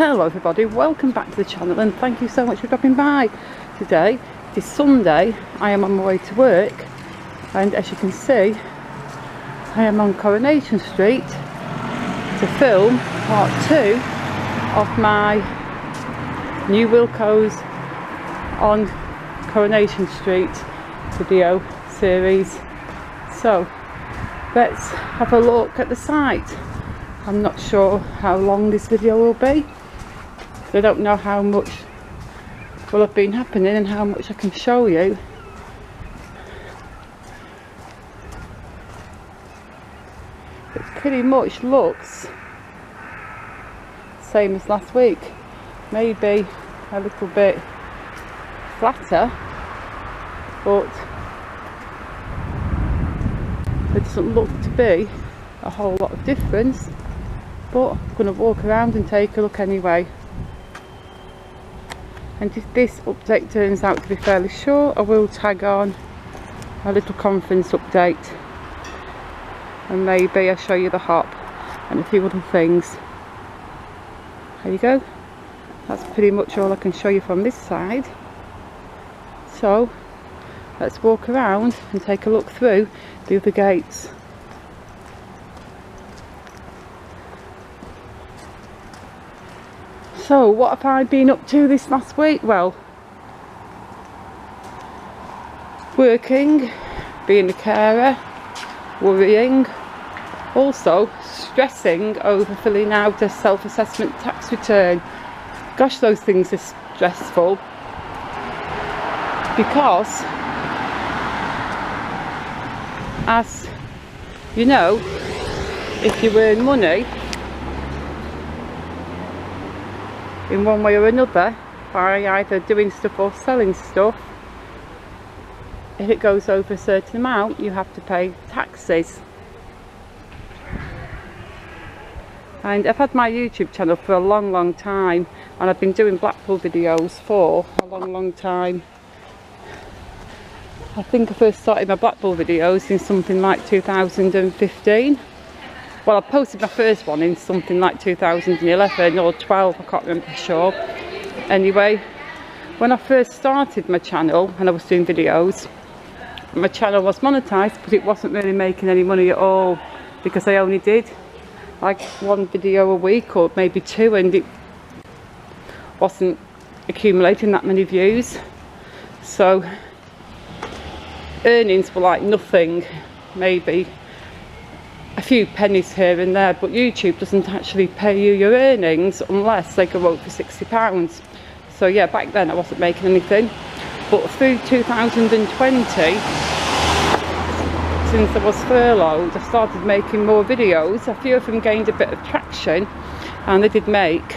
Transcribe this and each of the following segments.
Hello everybody, welcome back to the channel and thank you so much for dropping by. Today it is Sunday, I am on my way to work and as you can see I am on Coronation Street to film part 2 of my new Wilkos on Coronation Street video series. So let's have a look at the site. I'm not sure how long this video will be. I don't know how much will have been happening and how much I can show you. It pretty much looks same as last week, maybe a little bit flatter, but there doesn't look to be a whole lot of difference. But I'm going to walk around and take a look anyway. And if this update turns out to be fairly short, I will tag on a little conference update and maybe I'll show you the hop and a few other things. There you go. That's pretty much all I can show you from this side. So let's walk around and take a look through the other gates. So what have I been up to this last week? Well, working, being a carer, worrying, also stressing over filling out a self-assessment tax return. Gosh, those things are stressful because, as you know, if you earn money in one way or another by either doing stuff or selling stuff, if it goes over a certain amount you have to pay taxes. And I've had my YouTube channel for a long time and I've been doing Blackpool videos for a long time. I think I first started my Blackpool videos in something like 2015. Well, I posted my first one in something like 2011 or 12, I can't remember for sure. Anyway, when I first started my channel and I was doing videos, my channel was monetized, but it wasn't really making any money at all because I only did like one video a week or maybe two, and it wasn't accumulating that many views. So earnings were like nothing, maybe a few pennies here and there, but YouTube doesn't actually pay you your earnings unless they go over £60. So yeah, back then I wasn't making anything, but through 2020, since I was furloughed, I started making more videos. A few of them gained a bit of traction and they did make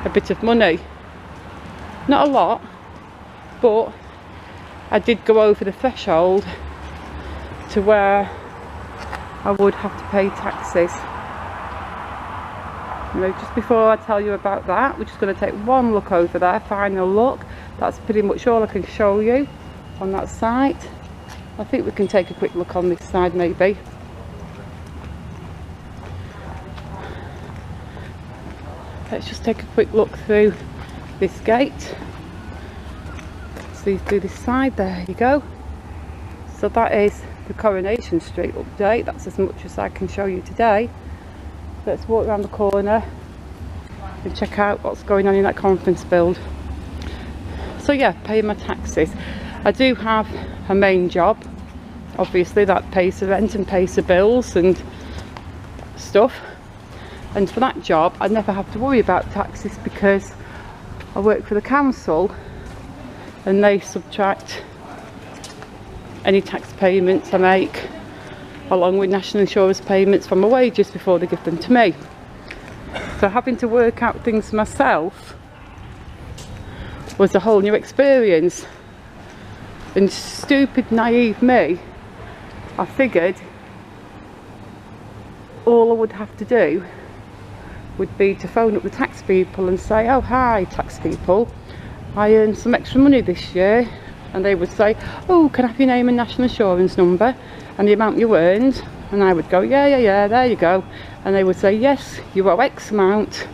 a bit of money. Not a lot, but I did go over the threshold to where I would have to pay taxes. Now, just before I tell you about that, we're just going to take one look over there, final look. That's pretty much all I can show you on that site. I think we can take a quick look on this side maybe. Let's just take a quick look through this gate. See through this side, there you go. So that is the Coronation Street update. That's as much as I can show you today. Let's walk around the corner and check out what's going on in that conference build. So yeah, paying my taxes. I do have a main job, obviously, that pays the rent and pays the bills and stuff, and for that job I never have to worry about taxes because I work for the council and they subtract any tax payments I make along with national insurance payments from my wages before they give them to me. So having to work out things myself was a whole new experience, and stupid naive me, I figured all I would have to do would be to phone up the tax people and say, oh hi tax people, I earned some extra money this year, and they would say, oh, can I have your name and national insurance number and the amount you earned? And I would go, yeah, there you go. And they would say, yes, you owe X amount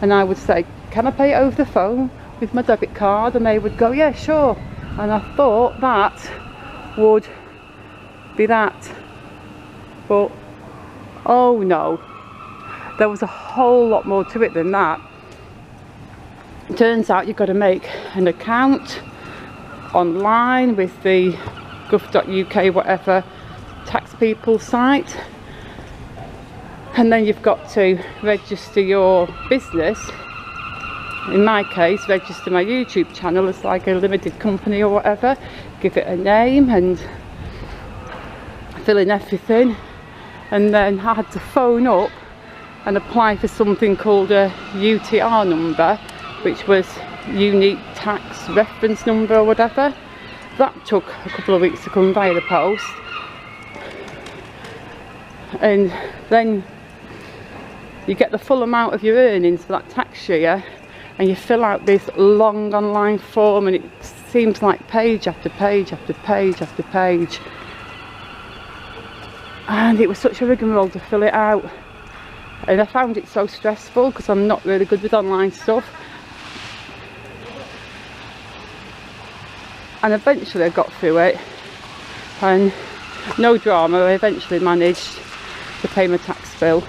and I would say, can I pay it over the phone with my debit card? And they would go, yeah, sure. And I thought that would be that, but oh no, there was a whole lot more to it than that. Turns out you've got to make an account online with the gov.uk whatever tax people site, and then you've got to register your business. In my case, register my YouTube channel as like a limited company or whatever, give it a name and fill in everything, and then I had to phone up and apply for something called a UTR number, which was unique tax reference number or whatever. That took a couple of weeks to come via the post, and then you get the full amount of your earnings for that tax year, and you fill out this long online form, and it seems like page after page after page after page, and it was such a rigmarole to fill it out, and I found it so stressful because I'm not really good with online stuff. And eventually I got through it, and no drama, I eventually managed to pay my tax bill.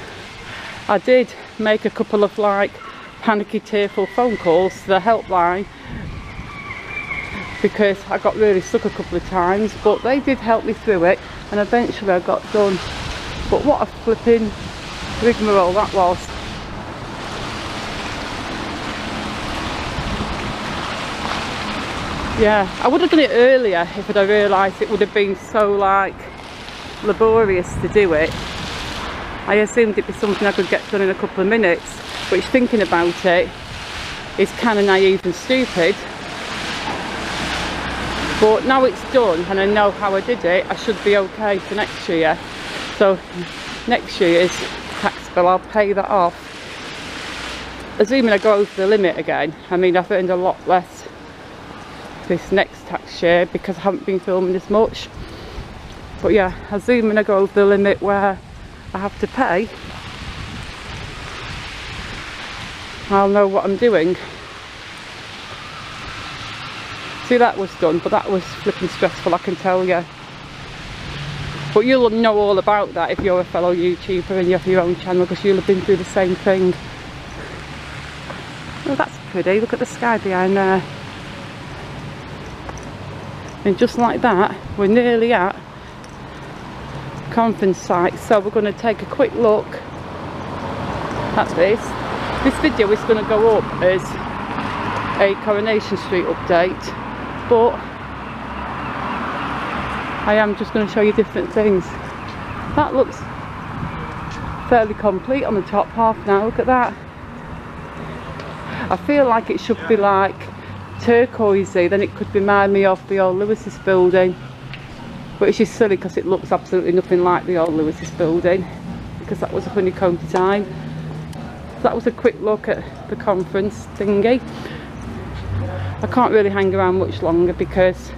I did make a couple of like panicky, tearful phone calls to the helpline because I got really stuck a couple of times, but they did help me through it, and eventually I got done. But what a flipping rigmarole that was. Yeah, I would have done it earlier if I'd realised it would have been so like laborious to do it. I assumed it'd be something I could get done in a couple of minutes, which, thinking about it, is kind of naive and stupid. But now it's done and I know how I did it, I should be okay for next year. So next year's tax bill, I'll pay that off. Assuming I go over the limit again. I mean, I've earned a lot less this next tax year because I haven't been filming as much. But yeah, assuming I go over the limit where I have to pay, I'll know what I'm doing. See, that was done, but that was flipping stressful, I can tell you. But you'll know all about that if you're a fellow YouTuber and you have your own channel, because you'll have been through the same thing. Oh, that's pretty, look at the sky behind there. And just like that, we're nearly at conference site, so we're going to take a quick look at this. This video is going to go up as a Coronation Street update, but I am just going to show you different things. That looks fairly complete on the top half now, look at that. I feel like it should be like turquoisey, then it could remind me of the old Lewis's building, which is silly because it looks absolutely nothing like the old Lewis's building, because that was a honeycomb design. So that was a quick look at the conference thingy. I can't really hang around much longer because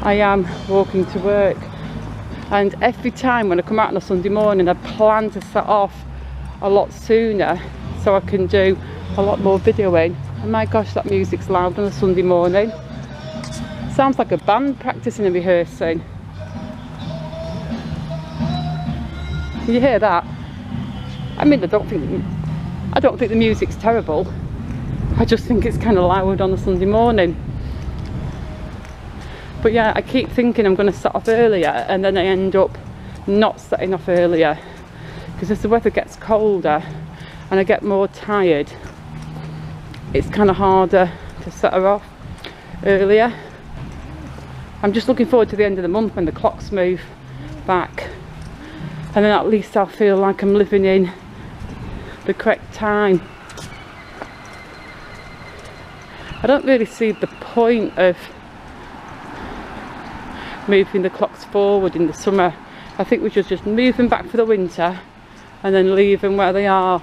I am walking to work, and every time when I come out on a Sunday morning I plan to set off a lot sooner so I can do a lot more videoing. And my gosh, that music's loud on a Sunday morning. Sounds like a band practicing and rehearsing. Can you hear that? I mean, I don't think the music's terrible. I just think it's kind of loud on a Sunday morning. But yeah, I keep thinking I'm going to set off earlier, and then I end up not setting off earlier, because as the weather gets colder and I get more tired, it's kind of harder to set her off earlier. I'm just looking forward to the end of the month when the clocks move back, and then at least I'll feel like I'm living in the correct time. I don't really see the point of moving the clocks forward in the summer. I think we should just move them back for the winter and then leave them where they are.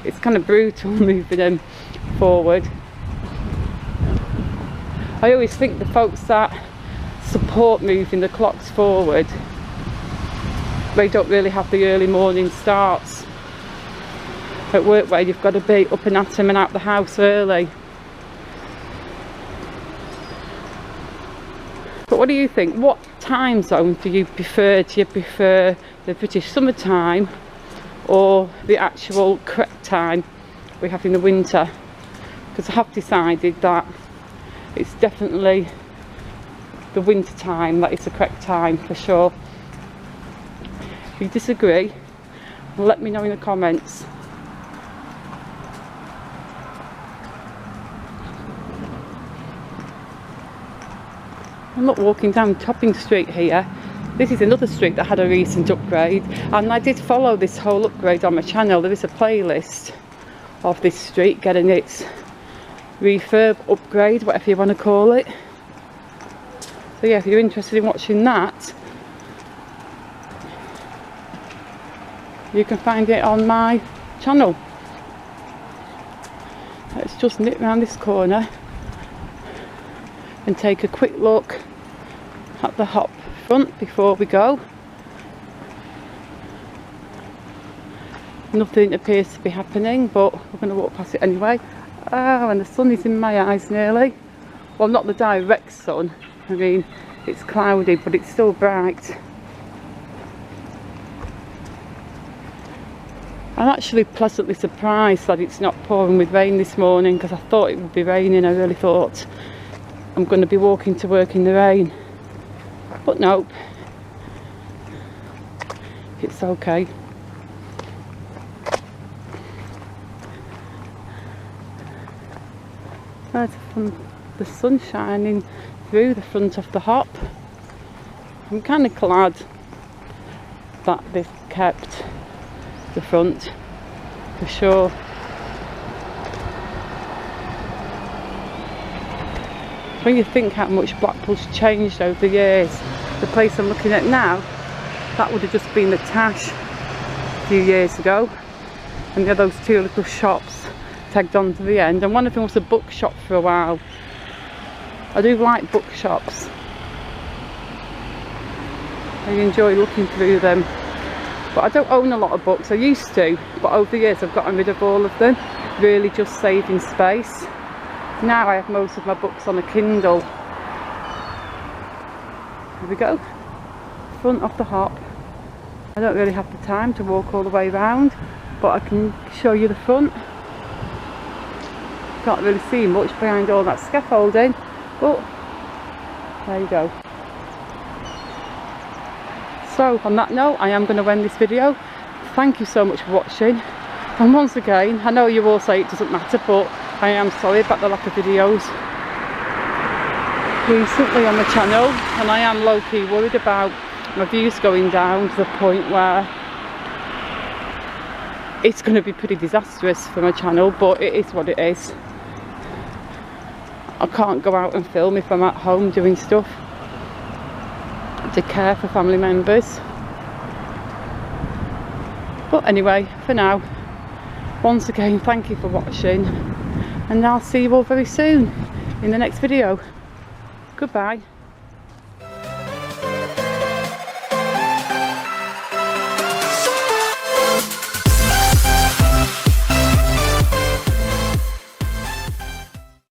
It's kind of brutal moving them forward. I always think the folks that support moving the clocks forward, they don't really have the early morning starts. at work where you've got to be up and at 'em and out the house early. But what do you think? What time zone do you prefer? Do you prefer the British summertime or the actual correct time we have in the winter? Because I have decided that it's definitely the winter time that is the correct time for sure. If you disagree, let me know in the comments. I'm not walking down Topping Street here. This is another street that had a recent upgrade, and I did follow this whole upgrade on my channel. There is a playlist of this street getting its refurb, upgrade, whatever you want to call it. So yeah, if you're interested in watching that, you can find it on my channel. Let's just nip round this corner and take a quick look at the hop front before we go. Nothing appears to be happening, but we're going to walk past it anyway. Oh, and the sun is in my eyes nearly. Well, not the direct sun, I mean it's cloudy, but it's still bright. I'm actually pleasantly surprised that it's not pouring with rain this morning, because I thought it would be raining. I really thought I'm going to be walking to work in the rain, but nope, it's okay. There's the sun shining through the front of the hop. I'm kind of glad that they've kept the front for sure. When you think how much Blackpool's changed over the years, the place I'm looking at now, that would have just been the Tash a few years ago, and there are those two little shops tagged on to the end, and one of them was a bookshop for a while. I do like bookshops, I enjoy looking through them, but I don't own a lot of books. I used to, but over the years I've gotten rid of all of them, really just saving space. Now I have most of my books on a Kindle. Here we go, front of the hop. I don't really have the time to walk all the way around, but I can show you the front. Can't really see much behind all that scaffolding, but there you go. So on that note, I am going to end this video. Thank you so much for watching, and once again, I know you all say it doesn't matter, but I am sorry about the lack of videos recently on the channel, and I am low-key worried about my views going down to the point where it's going to be pretty disastrous for my channel, but it is what it is. I can't go out and film if I'm at home doing stuff to care for family members. But anyway, for now, once again, thank you for watching, and I'll see you all very soon in the next video. Goodbye.